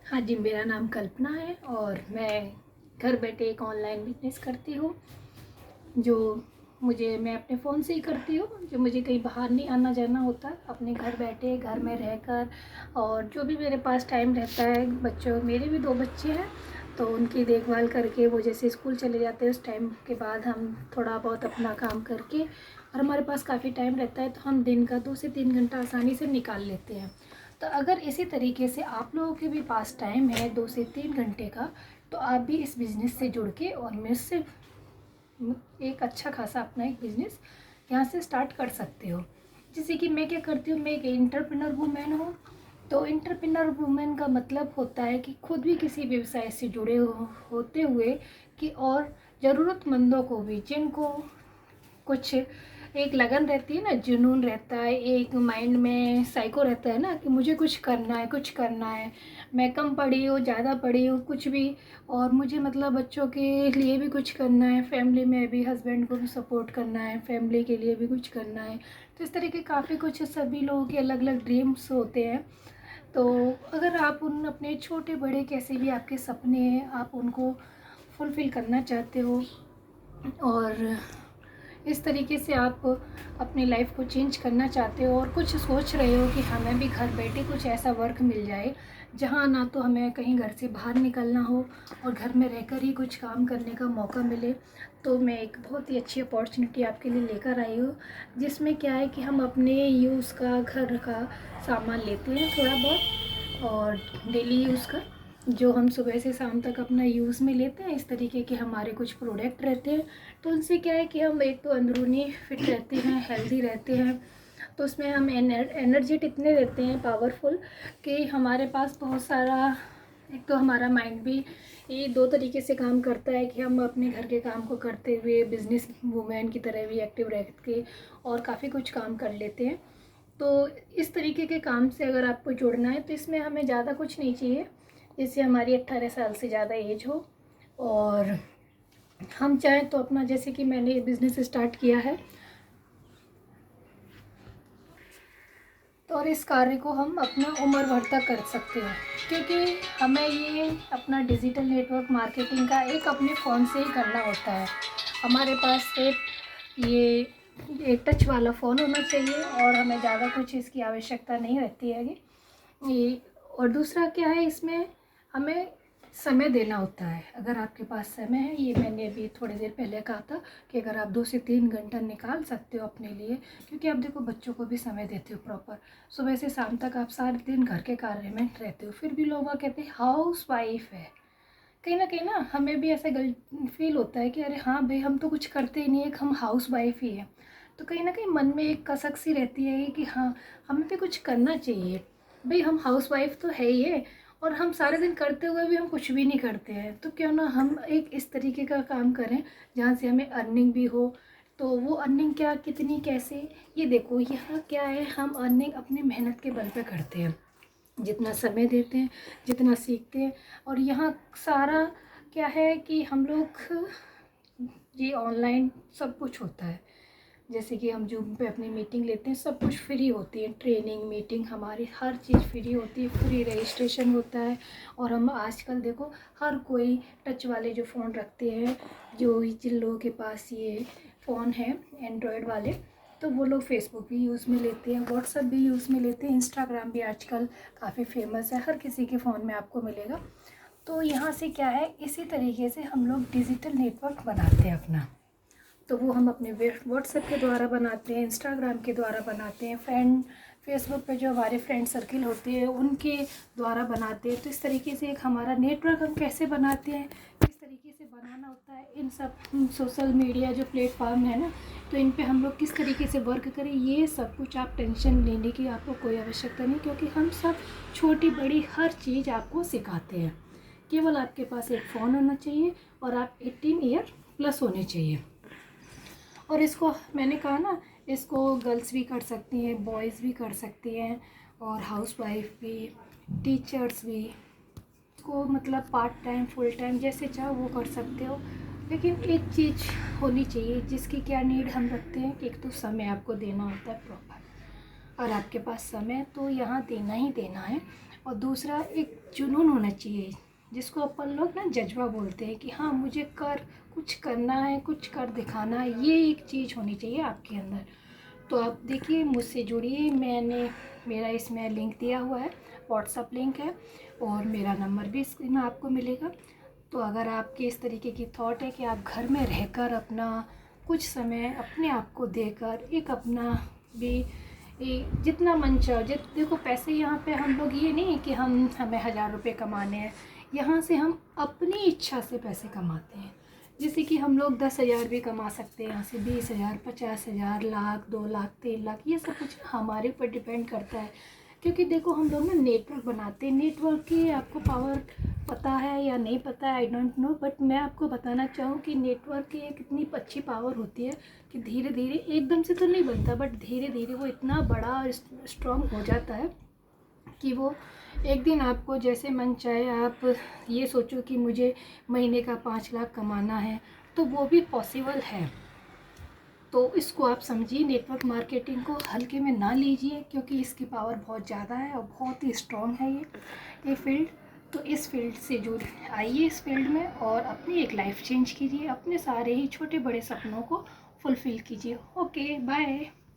हाँ जी, मेरा नाम कल्पना है और मैं घर बैठे एक ऑनलाइन बिजनेस करती हूँ जो मैं अपने फ़ोन से ही करती हूँ। जो मुझे कहीं बाहर नहीं आना जाना होता, अपने घर बैठे घर में रहकर, और जो भी मेरे पास टाइम रहता है, बच्चों मेरे भी 2 बच्चे हैं तो उनकी देखभाल करके वो जैसे स्कूल चले जाते हैं उस टाइम के बाद हम थोड़ा बहुत अपना काम करके, और हमारे पास काफ़ी टाइम रहता है तो हम दिन का 2 से 3 घंटा आसानी से निकाल लेते हैं। तो अगर इसी तरीके से आप लोगों के भी पास टाइम है 2 से 3 घंटे का, तो आप भी इस बिज़नेस से जुड़ के और मेरे से एक अच्छा खासा अपना एक बिज़नेस यहाँ से स्टार्ट कर सकते हो। जैसे कि मैं क्या करती हूँ, मैं एक एंटरप्रेन्योर वूमेन हूँ। तो एंटरप्रेन्योर वूमेन का मतलब होता है कि खुद भी किसी व्यवसाय से जुड़े होते हुए कि और ज़रूरतमंदों को भी, जिनको कुछ एक लगन रहती है ना, जुनून रहता है, एक माइंड में साइको रहता है ना कि मुझे कुछ करना है, कुछ करना है। मैं कम पढ़ी हूँ, ज़्यादा पढ़ी हूँ, कुछ भी, और मुझे मतलब बच्चों के लिए भी कुछ करना है, फैमिली में भी हस्बैंड को भी सपोर्ट करना है, फैमिली के लिए भी कुछ करना है। तो इस तरह के काफ़ी कुछ सभी लोगों के अलग अलग ड्रीम्स होते हैं। तो अगर आप उन अपने छोटे बड़े कैसे भी आपके सपने हैं, आप उनको फुलफ़िल करना चाहते हो और इस तरीके से आप अपनी लाइफ को चेंज करना चाहते हो और कुछ सोच रहे हो कि हमें भी घर बैठे कुछ ऐसा वर्क मिल जाए जहाँ ना तो हमें कहीं घर से बाहर निकलना हो और घर में रहकर ही कुछ काम करने का मौका मिले, तो मैं एक बहुत ही अच्छी अपॉर्चुनिटी आपके लिए लेकर आई हूँ। जिसमें क्या है कि हम अपने यूज़ का, घर का सामान लेते हैं थोड़ा बहुत, और डेली यूज़ का जो हम सुबह से शाम तक अपना यूज़ में लेते हैं, इस तरीके के हमारे कुछ प्रोडक्ट रहते हैं। तो उनसे क्या है कि हम एक तो अंदरूनी फिट रहते हैं, हेल्दी रहते हैं। तो उसमें हम एनर्जेटिक इतने रहते हैं, पावरफुल, कि हमारे पास बहुत सारा, एक तो हमारा माइंड भी ये 2 तरीके से काम करता है कि हम अपने घर के काम को करते हुए बिजनेस वूमेन की तरह भी एक्टिव रह के और काफ़ी कुछ काम कर लेते हैं। तो इस तरीके के काम से अगर आपको जुड़ना है तो इसमें हमें ज़्यादा कुछ नहीं चाहिए। जैसे हमारी 18 साल से ज़्यादा एज हो और हम चाहें तो अपना, जैसे कि मैंने ये बिज़नेस स्टार्ट किया है, तो और इस कार्य को हम अपना उम्र भर तक कर सकते हैं, क्योंकि हमें ये अपना डिजिटल नेटवर्क मार्केटिंग का एक अपने फ़ोन से ही करना होता है। हमारे पास एक टच वाला फ़ोन होना चाहिए और हमें ज़्यादा कुछ इसकी आवश्यकता नहीं रहती है ये। और दूसरा क्या है, इसमें हमें समय देना होता है। अगर आपके पास समय है, ये मैंने अभी थोड़ी देर पहले कहा था कि अगर आप 2 से 3 घंटा निकाल सकते हो अपने लिए, क्योंकि आप देखो बच्चों को भी समय देते हो प्रॉपर, सुबह से शाम तक आप सारे दिन घर के कार्य में रहते हो, फिर भी लोग कहते हैं हाउस वाइफ है। कहीं ना हमें भी ऐसा फील होता है कि अरे हाँ भाई, हम तो कुछ करते ही नहीं है, हम हाउस वाइफ ही है। तो कहीं ना कहीं मन में एक कसक सी रहती है कि हाँ, हमें भी कुछ करना चाहिए। भाई हम हाउस वाइफ तो है ही है, और हम सारे दिन करते हुए भी हम कुछ भी नहीं करते हैं, तो क्यों ना हम एक इस तरीके का काम करें जहाँ से हमें अर्निंग भी हो। तो वो अर्निंग क्या, कितनी, कैसे, ये देखो, यहाँ क्या है, हम अर्निंग अपनी मेहनत के बल पे करते हैं, जितना समय देते हैं, जितना सीखते हैं। और यहाँ सारा क्या है कि हम लोग, ये ऑनलाइन सब कुछ होता है। जैसे कि हम जूम पे अपनी मीटिंग लेते हैं, सब कुछ फ्री होती है, ट्रेनिंग मीटिंग हमारी हर चीज़ फ्री होती है, फ्री रजिस्ट्रेशन होता है। और हम आजकल देखो हर कोई टच वाले जो फ़ोन रखते हैं, जिन लोगों के पास ये फ़ोन है एंड्रॉयड वाले, तो वो लोग फेसबुक भी यूज़ में लेते हैं, व्हाट्सएप भी यूज़ में लेते हैं, इंस्टाग्राम भी आजकल काफ़ी फेमस है, हर किसी के फ़ोन में आपको मिलेगा। तो यहाँ से क्या है, इसी तरीके से हम लोग डिजिटल नेटवर्क बनाते हैं अपना। तो वो हम अपने व्हाट्सएप के द्वारा बनाते हैं, इंस्टाग्राम के द्वारा बनाते हैं, फेसबुक पे जो हमारे फ्रेंड सर्किल होते हैं उनके द्वारा बनाते हैं। तो इस तरीके से एक हमारा नेटवर्क हम कैसे बनाते हैं, किस तरीके से बनाना होता है, इन सब सोशल मीडिया जो प्लेटफॉर्म है ना, तो इन पे हम लोग किस तरीके से वर्क करें, ये सब कुछ आप टेंशन लेने की आपको कोई आवश्यकता नहीं, क्योंकि हम सब छोटी बड़ी हर चीज़ आपको सिखाते हैं। केवल आपके पास एक फ़ोन होना चाहिए और आप 18 ईयर प्लस होने चाहिए। और इसको मैंने कहा ना, इसको गर्ल्स भी कर सकती हैं, बॉयज़ भी कर सकती हैं, और हाउसवाइफ भी, टीचर्स भी, इसको मतलब पार्ट टाइम फुल टाइम जैसे चाहो वो कर सकते हो। लेकिन एक चीज़ होनी चाहिए, जिसकी क्या नीड हम रखते हैं कि एक तो समय आपको देना होता है प्रॉपर। और आपके पास समय तो यहाँ देना ही देना है। और दूसरा, एक जुनून होना चाहिए, जिसको अपन लोग ना जज्बा बोलते हैं कि हाँ मुझे कुछ करना है, कुछ कर दिखाना है, ये एक चीज़ होनी चाहिए आपके अंदर। तो आप देखिए, मुझसे जुड़िए। मेरा इसमें लिंक दिया हुआ है, व्हाट्सअप लिंक है, और मेरा नंबर भी इसमें आपको मिलेगा। तो अगर आपके इस तरीके की थॉट है कि आप घर में रहकर अपना कुछ समय अपने आप को देकर एक अपना भी जितना मन चाहो देखो, पैसे यहाँ पे हम लोग ये नहीं कि हमें 1000 रुपये कमाने हैं। यहाँ से हम अपनी इच्छा से पैसे कमाते हैं। जैसे कि हम लोग 10,000 भी कमा सकते हैं यहाँ से, 20,000, 50,000, लाख, 2 लाख, 3 लाख, ये सब कुछ हमारे ऊपर डिपेंड करता है। क्योंकि देखो, हम लोग ना नेटवर्क बनाते हैं। नेटवर्क की आपको पावर पता है या नहीं पता है, आई डोंट नो, बट मैं आपको बताना चाहूँ कि नेटवर्क की एक इतनी अच्छी पावर होती है कि धीरे धीरे, एकदम से तो नहीं बनता, बट धीरे धीरे वो इतना बड़ा और स्ट्रॉन्ग हो जाता है कि वो एक दिन आपको जैसे मन चाहे, आप ये सोचो कि मुझे महीने का 5 लाख कमाना है, तो वो भी पॉसिबल है। तो इसको आप समझिए, नेटवर्क मार्केटिंग को हल्के में ना लीजिए, क्योंकि इसकी पावर बहुत ज़्यादा है और बहुत ही स्ट्रॉन्ग है ये फील्ड। तो इस फील्ड से जुड़ आइए, इस फील्ड में, और अपनी एक लाइफ चेंज कीजिए, अपने सारे ही छोटे बड़े सपनों को फुलफ़िल कीजिए। Okay, bye.